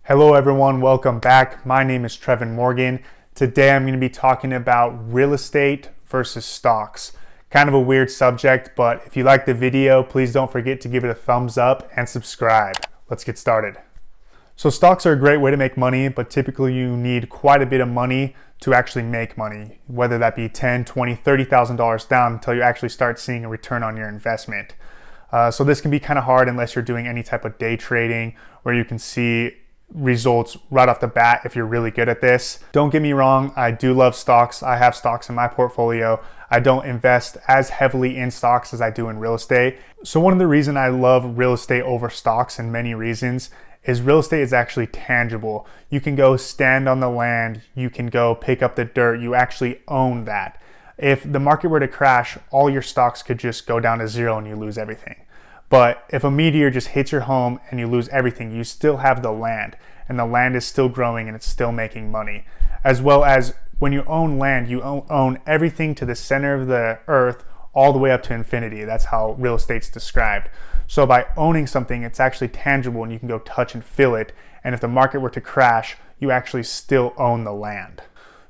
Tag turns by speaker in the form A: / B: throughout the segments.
A: Hello everyone, welcome back. My name is Trevin Morgan. Today I'm going to be talking about real estate versus stocks. Kind of a weird subject, but if you like the video, please don't forget to give it a thumbs up and subscribe. Let's get started. So stocks are a great way to make money, but typically you need quite a bit of money to actually make money, whether that be $10, $20, $30,000 down until you actually start seeing a return on your investment. So this can be kind of hard unless you're doing any type of day trading where you can see results right off the bat if you're really good at this. Don't get me wrong, I do love stocks. I have stocks in my portfolio. I don't invest as heavily in stocks as I do in real estate. So one of the reasons I love real estate over stocks, and many reasons, is real estate is actually tangible. You can go stand on the land, you can go pick up the dirt, you actually own that. If the market were to crash, all your stocks could just go down to zero and you lose everything. But if a meteor just hits your home and you lose everything, you still have the land, and the land is still growing and it's still making money. As well as when you own land, you own everything to the center of the earth all the way up to infinity. That's how real estate's described. So by owning something, it's actually tangible and you can go touch and feel it. And if the market were to crash, you actually still own the land.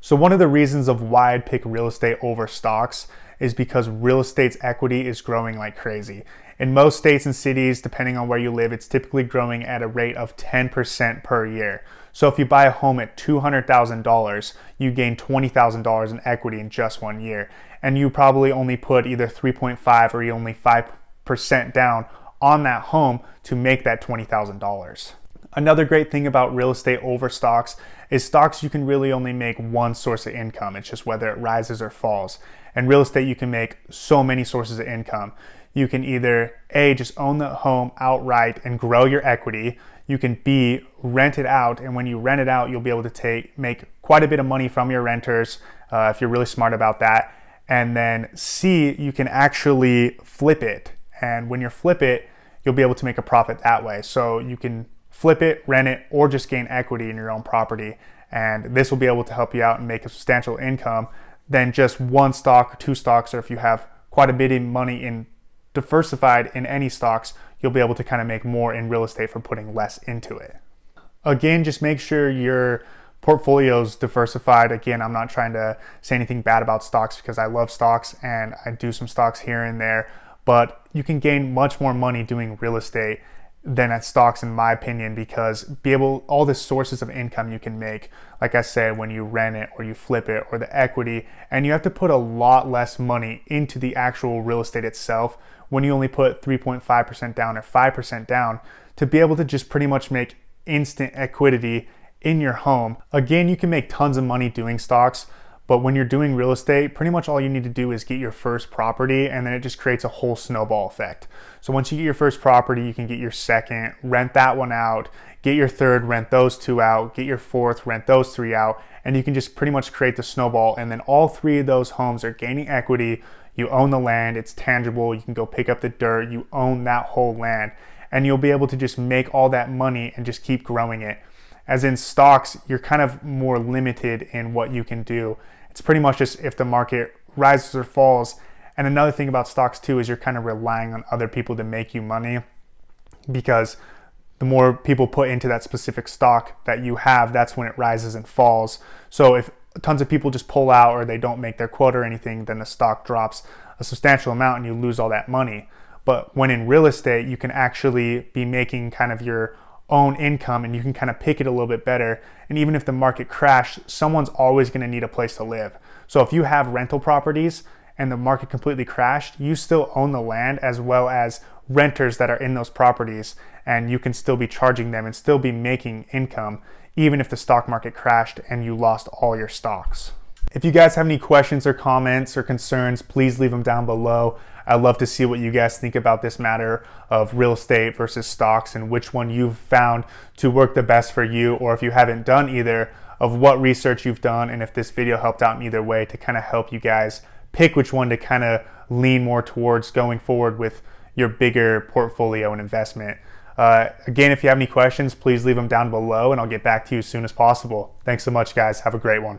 A: So one of the reasons of why I'd pick real estate over stocks is because real estate's equity is growing like crazy. In most states and cities, depending on where you live, it's typically growing at a rate of 10% per year. So if you buy a home at $200,000, you gain $20,000 in equity in just 1 year. And you probably only put either 3.5 or you only 5% down on that home to make that $20,000. Another great thing about real estate over stocks is stocks you can really only make one source of income. It's just whether it rises or falls. And real estate, you can make so many sources of income. You can either A, just own the home outright and grow your equity. You can B, rent it out, and when you rent it out, you'll be able to make quite a bit of money from your renters if you're really smart about that. And then C, you can actually flip it. And when you flip it, you'll be able to make a profit that way. So you can flip it, rent it, or just gain equity in your own property. And this will be able to help you out and make a substantial income than just one stock or two stocks, or if you have quite a bit of money in diversified in any stocks, you'll be able to kind of make more in real estate for putting less into it. Again, just make sure your portfolio's diversified. Again, I'm not trying to say anything bad about stocks because I love stocks and I do some stocks here and there, but you can gain much more money doing real estate than at stocks, in my opinion, because all the sources of income you can make, like I said, when you rent it or you flip it, or the equity, and you have to put a lot less money into the actual real estate itself when you only put 3.5% down or 5% down to be able to just pretty much make instant equity in your home. Again, you can make tons of money doing stocks, but when you're doing real estate, pretty much all you need to do is get your first property, and then it just creates a whole snowball effect. So once you get your first property, you can get your second, rent that one out, get your third, rent those two out, get your fourth, rent those three out, and you can just pretty much create the snowball. And then all three of those homes are gaining equity. You own the land, it's tangible, you can go pick up the dirt, you own that whole land, and you'll be able to just make all that money and just keep growing it. As in stocks, you're kind of more limited in what you can do. It's pretty much just if the market rises or falls. And another thing about stocks too is you're kind of relying on other people to make you money, because the more people put into that specific stock that you have, that's when it rises and falls. So if tons of people just pull out or they don't make their quote or anything, then the stock drops a substantial amount and you lose all that money. But when in real estate, you can actually be making kind of your own income and you can kind of pick it a little bit better. And even if the market crashed, someone's always going to need a place to live. So if you have rental properties and the market completely crashed, you still own the land as well as renters that are in those properties, and you can still be charging them and still be making income even if the stock market crashed and you lost all your stocks. If you guys have any questions or comments or concerns, please leave them down below. I'd love to see what you guys think about this matter of real estate versus stocks and which one you've found to work the best for you, or if you haven't done either, of what research you've done, and if this video helped out in either way to kind of help you guys pick which one to kind of lean more towards going forward with your bigger portfolio and investment. Again, if you have any questions, please leave them down below and I'll get back to you as soon as possible. Thanks so much, guys. Have a great one.